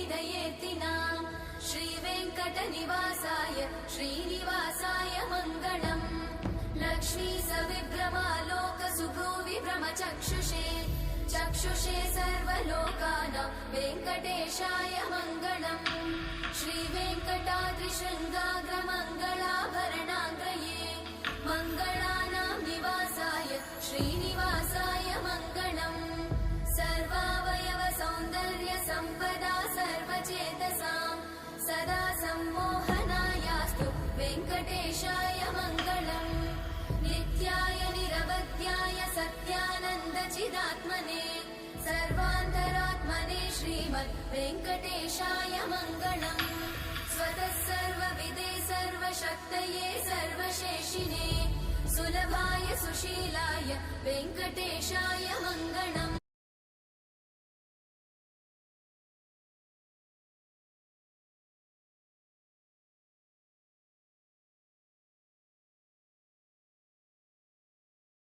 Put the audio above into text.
विदयेतिना श्रीवेङ्कटनिवासाय श्रीनिवासाय मङ्गलम् लक्ष्मी सविभ्रमालोकसुभ्रूविभ्रमचक्षुषे चक्षुषे सर्वलोकानां वेङ्कटेशाय मङ्गलम् श्रीवेङ्कटाद्रिशृङ्गाग्रमङ्गलाभरणाङ्गये मङ्गलानां निवासाय श्रीनिवासाय मङ्गलम् सर्वावयव सौन्दर्य सम्पदा सर्वचेतसां सदा सम्मोहनायास्तु वेङ्कटेशाय मङ्गलम् नित्याय निरवध्याय सत्यानन्दचिदात्मने सर्वान्तरात्मने श्रीमद् वेङ्कटेशाय मङ्गलम् स्वतः सर्वविदे सर्वशक्तये सर्वशेषिने सुलभाय सुशीलाय वेङ्कटेशाय मङ्गलम्